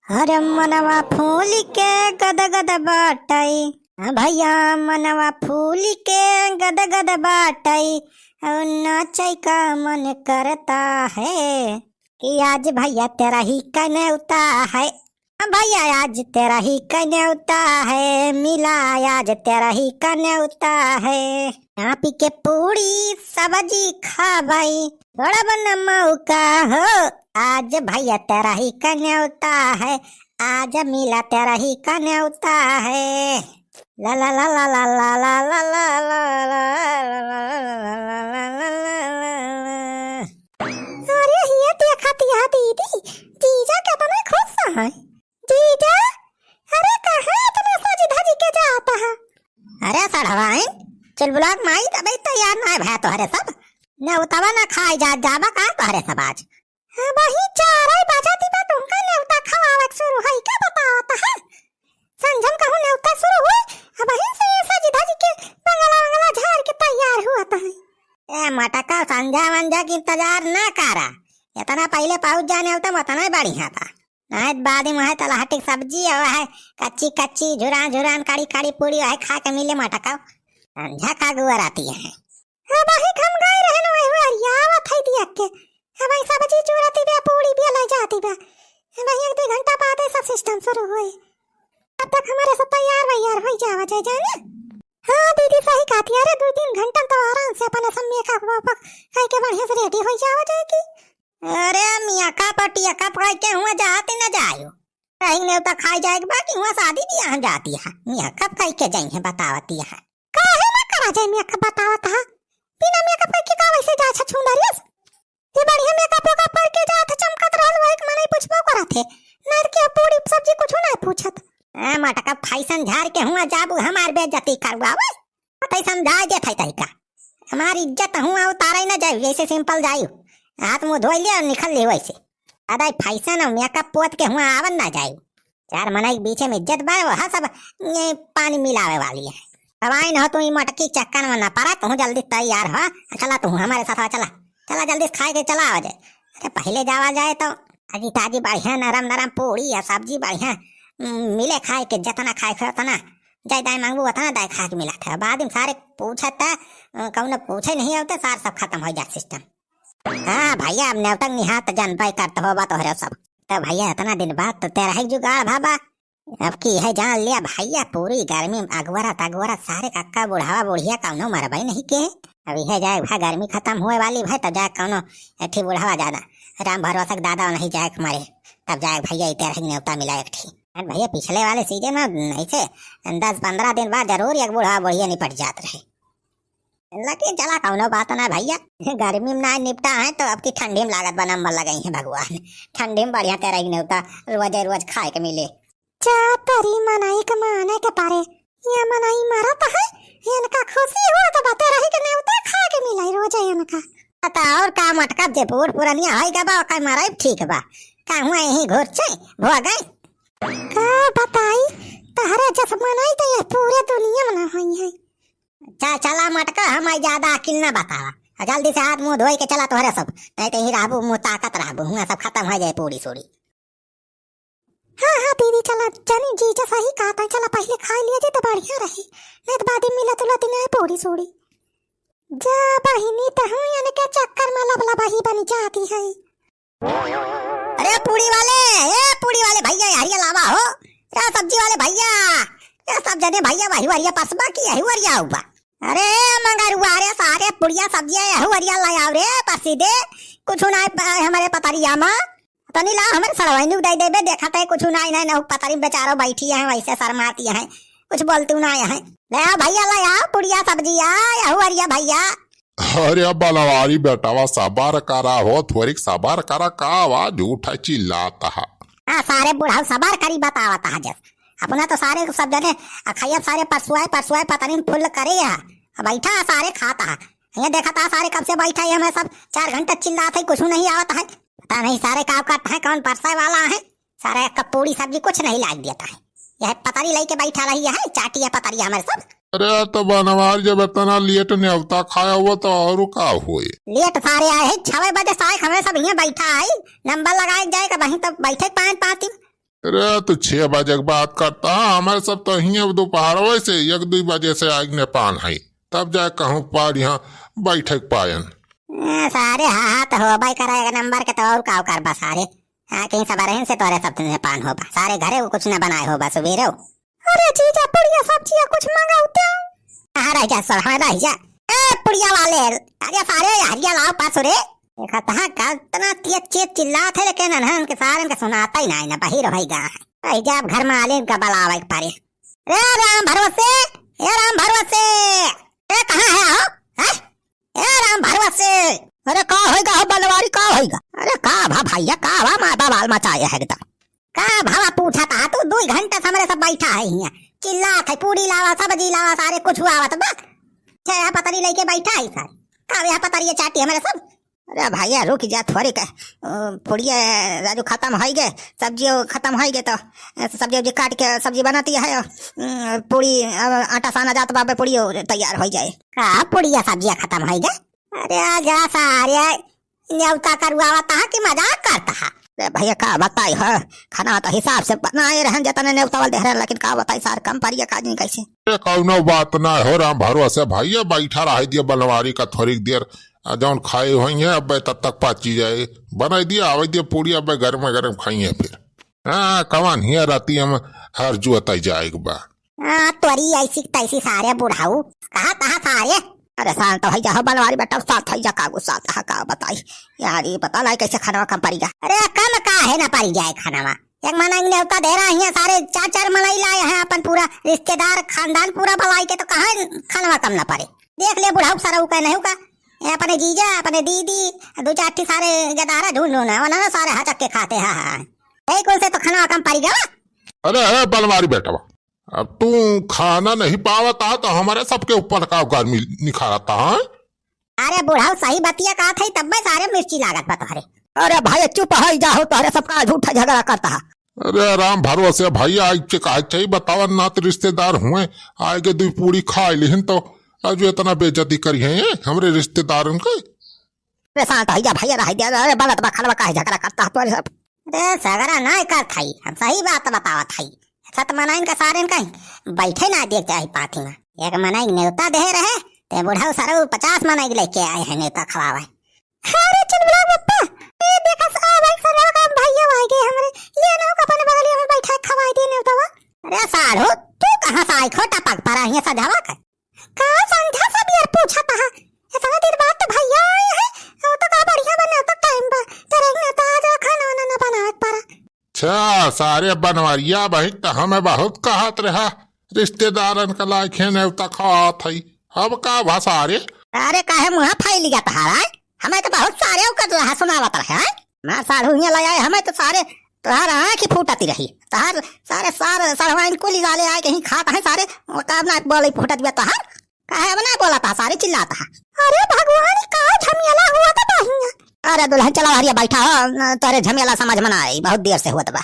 हर मनवा फूल के गद गद बाटई। भैया मनवा फूल के गद गद बाटई। नाचै का मन करता है कि आज भैया तेरा ही कन्हौता है। भैया आज तेरा ही कन्हौता है, मिला आज तेरा ही कन्हौता है। यहाँ पी के पूरी सब्जी खा भाई, बड़ा बना मौका हो। आज भैया तेरा ही कन्हौता है, आज मिला तेरा ही कन्हौता है। ला ला ला ला ला ला ला ला ला ला। अरे ये देखती है दीदी, जीजा कितना खुश है। जीजा अरे कहाँ इतना सज धज के जाता है? अरे सड़वाइन चुलबुलाक माई तबे तैयार ना भै तोहरे सब न उतवा न खाई जा जाबा का तोहरे सब आज। वही 4 बजती बा तुमका नेवता खवावत शुरू है क्या बतावत है? संजम कहूं नेवता शुरू हुए अब वहीं से सज धज के बंगला झाड़ के तैयार हुआ है। ए मटका संजा मंजा की इंतजार ना करा, इतना पहले पहुंच जाने होता उतना बढ़िया था। नायत बाद में है तलहटी सब्जी और है कच्ची कच्ची झुरान झुरान काड़ी काड़ी पूरी है खा के मिले मटका संझा का गुवर आती है। अब ही हम गए रहनो है हरिया थई दिया के अब ही सब्जी चूरती बे पूरी भी ले जाती बे। अब 1-2 घंटा बाद सब सिस्टम शुरू हुए, तब तक हमारे सब तैयार हो जावा जाने। हाँ दीदी सही कहती है, अरे 2-3 घंटा तो आराम से अपने सब मेकअप वापक खाई के बढ़िया से रेडी हो जावा जाएगी। अरे मियाँ का पटिया का पकाई के हुआ जाते न जायो कहीं ने तो खाई जाएगी, बाकी हुआ शादी ब्याह जाती है मियाँ कब खाई के जाएंगे बतावती है। काहे ना करा जाए मियाँ कब बतावत है, बिना मेकअप के का वैसे जा छुंदरियस ये बढ़िया मेकअप का पर के जात चमकत रहल वही के मने पूछबो करत है नर के पूरी सब्जी कुछ ना पूछत। ए मटका फैशन झाड़ के हुआ जाबू हमार बेइज्जती करवावे तई समझा दे थई तई का हमारी इज्जत हुआ उतारे न जाए जैसे सिंपल जायू हाथ मुंह धोई ले और निकल ले वैसे। अरे फैशन और मेकअप पोत के हुआ आवन ना जायू, 4 मना के बीच में इज्जत बार वहाँ सब पानी मिलावे वाली है। अब आई न हो तू मटकी चक्कर में ना पड़ा तू जल्दी तैयार हो चला तू हमारे साथ चला चला जल्दी खाए के चला आ जाए। अरे पहले जावा जाए तो ताजी ताजी बढ़िया नरम नरम पूरी या सब्जी बढ़िया मिले खाए के जितना खाए खे उतना जाय दाय मांगू उतना दाय खा के मिला था। बाद में सारे पूछता कौन पूछे नहीं होते सार सब खत्म हो जाए सिस्टम। हाँ भैया अब नेवतक निहात जानबाई करते हो बात हो सब तो भैया इतना दिन बाद तो तेरा ही जुगाड़ भाबा अब की है जान लिया भैया पूरी गर्मी में अगवरा सारे कक्का बुढ़ावा बुढ़िया कौनो मरबई नहीं के। अब यह जाए भाई गर्मी खत्म हुए वाली भाई तब जाए कौनो एठी बुढ़ावा ज्यादा राम भरोसा दादा नहीं जाए हमारे तब जाए भैया तेरा ही नेवता मिला एक ठी। भैया पिछले वाले सीजन में ऐसे 10-15 दिन बाद जरूर एक बुढ़ावा बुढ़िया निपट जाते रहे लेकिन चला कौनो बात ना भैया गर्मी में ना निपटा है तो अब की ठंडी में लागत बना नंबर लगाई है भगवान ठंडी में बढ़िया तेरा ही नेवता रोज खाए के मिले। तरी मनाई के माने के पारे ये मनाई मरत है इनका खुशी हो तो बता रही के नेवता खा के मिलाई रोज इनका पता और का मटका जे पूर पुरानिया है का बा का मारे ठीक बा का हुआ यही घोर छे भो गए का बताई तहरे जस मनाई तो ये पूरे दुनिया में ना होई है। चला मटका हम ज्यादा अकिल ना बतावा जल्दी से हाथ मुंह धोई के चला तोहरे सब नहीं तो ही रहबू मुंह ताकत रहबू हुआ सब खत्म हो जाए पूरी सोड़ी। हाँ दीदी चला जानी जीजा सही कहा था चला पहले खा लिया जे तो बढ़िया रही नहीं तो बाद में मिला तुला दिन आए पूरी सोड़ी जा बहिनी तो हूँ यानी के चक्कर में लबला ही बनी जाती है। अरे पूरी वाले भैया हरिया लावा हो या सब्जी वाले भैया या सब जने भैया वही वरिया पसबा की यही वरिया हुआ। अरे मंगरुआ रे सारे पुड़िया सब्जियां यही वरिया लाया रे पसी दे कुछ ना हमारे पतरिया में तो नहीं ला हमारे सड़वाइनु दे देबे देखा थे कुछ ना पतरी बेचारो बैठी है वैसे शर्माती है कुछ बोलती ना है ले आ भैया लाया पुड़िया सब्जियां यही वरिया भैया। अरे बलवारी बेटावा सबार करा हो थोरिक सबार करा का आवाज उठा चिल्लाता है। हाँ सारे बुढ़ा सबार करी बतावता है जब अपना तो सारे सब जने अखैया सारे परसुआए पता नहीं फुल करे बैठा सारे खाता है ये देखा था सारे कब से बैठा है हमें सब 4 घंटा चिल्लाते कुछ नहीं आवता है पता नहीं सारे काम करता है कौन परसाए वाला है सारे कपूड़ी सब्जी कुछ नहीं लाग देता है यह पतरी लेके बैठा रही है चाटिया पतरी हमारे सब। अरे तो बनवार जब इतना लेट नेवता खाया हुआ तो और का हुए लेट सारे आए है 6 बजे सारे हमें सब यहाँ बैठा है नंबर लगाए जाएगा वहीं तो बैठे 5 दिन अरे तू 6 बजे के बात करता हमारे सब तो हियाँ दोपहर से 1-2 बजे से आग ने पान है तब जाए कहूँ पार यहाँ बैठे पायन। सारे हाँ तो हो भाई कराएगा नंबर के तो और का कर बस सारे हाँ कहीं सब रहन से तोरे सब ने पान हो बा सारे घरे वो कुछ न बनाए हो बस सवेरे। अरे जीजा पुड़िया सब्जियां कुछ मंगाते हो रह जा सब रह जा ए पुड़िया वाले अरे सारे हरिया लाओ पास रे देखा तहां का इतना तेज चिल्लात है लेकिन अनहन के सारन के सुनाता ही ना बाहर भाई गा भाई जब घर में आले का बलावा के पारे रे राम भरोसे ए राम भरोसे ए कहां है हो हैं ए राम भरोसे अरे का होएगा हो बलवारी का होएगा अरे का भा भैया का भा मां बाल मचाया है एकदम का भावा पूछा था तू 2 घंटे से हमारे सब बैठा है यहाँ चिल्ला थे पूरी लावा सब्जी लावा सारे कुछ हुआ तो बस छह पतरी लेके बैठा है सर का यह पतरी चाटी हमारे सब। अरे भैया रुक जा थोड़ी का पूड़िया राजू खत्म हो गए सब्जी खत्म हो गए तो सब्जी काट के सब्जी बनाती है पूड़ी आटा साना जाता बाबे पूड़ी तैयार हो जाए का पूड़िया सब्जियां खत्म हो गए। अरे जा सारे न्योता करवाता है कि मजाक करता है अरे भैया का बताई है खाना तो हिसाब से बनाए रहन जता ने न्योता वाले रहे लेकिन का बताई सार कम परिया का नहीं कैसे कौनो बात ना हो राम भरोसे भैया बैठा रह दिया बनवारी का थोड़ी देर जौन खाए हुई है अब तब तक पाची जाए बना दिया आवे दिया पूड़ी अब गरम खाइए फिर हाँ कमान हिया राती हम हर जुआता जाएगा बा तोरी ऐसी तैसी सारे बुढ़ाऊ कहा कहा सारे अरे साल तो जा बनवारी बेटा साथ जा का गुस्सा था का बताई यार ये पता नहीं कैसे खाना कम पड़ी जा अरे कम का है ना पड़ी जाए खाना एक मना न्योता दे रहा है सारे 4 मलाई लाए हैं अपन पूरा रिश्तेदार खानदान पूरा बुलाई के तो कहा खाना कम ना पड़े देख ले बुढ़ाऊ सारा का नहीं का अपने जीजा अपने दीदी 2-4 सारे गदारा ढूंढना वरना सारे हचक के खाते हैं कौन से तो खाना कम पड़ी गया। अरे बनवारी बेटा अब तू खाना नहीं पावता तो हमारे सबके ऊपर का गर्मी निखारता है। अरे बुढ़ाऊ सही बतिया कहा था तब में सारे मिर्ची लागत बता रहे। अरे भाई चुप है जाओ तारे सबका झूठा झगड़ा करता है। अरे राम भरोसे भाई आज से कहा चाहिए बतावा ना तो रिश्तेदार हुए आगे 2 पूड़ी खा लिहन तो आज इतना बेइज्जती करी है हमरे रिश्तेदारन के। अरे शांत हो जा भैया रह जा अरे बात खाना का झगड़ा करता है तोरे सब। अरे झगड़ा ना कर थाई हम सही बात बतावत थाई सत मनाइन का सारे कहीं बैठे ना देख जाए पाथी में एक मनाई न्योता दे रहे ते बुढ़ाऊ सारा 50 मनाई लेके आए हैं न्योता खवावे। अरे चुनबुला पप्पा ये देखा सब एक सारा का भैया आ गए हमरे ले ना अपन बगलिया में बैठा खवाई दे न्योता। अरे साढ़ो तू कहां से आई खोटा पग परा है सजावा का संध्या सब यार पूछा था इतना देर बाद तो भैया आए हैं वो तो का बढ़िया बना तो टाइम पर तेरे ने तो आज खाना ना बनावत पारा। अच्छा सारे बनवारिया भाई तो हमें बहुत कहत रहा रिश्तेदारन का लायक है न्योता खात है अब का भाषा रे। अरे काहे मुंह फैल लिया तहारा हमें तो बहुत सारे का सुनावत रहे मैं साढ़ू यहाँ लाए हमें तो सारे तोहार आँख फूटती रही तहार सारे सरवाइन को लिजाले आए कहीं खाता है सारे ना बोले फूटत दिया तहार काहे बना बोला था सारे चिल्लाता है। अरे भगवान का झमेला हुआ था बाहिया। अरे दुल्हन चला हरिया बैठा हो तेरे झमेला समझ में ना आई बहुत देर से हुआ था।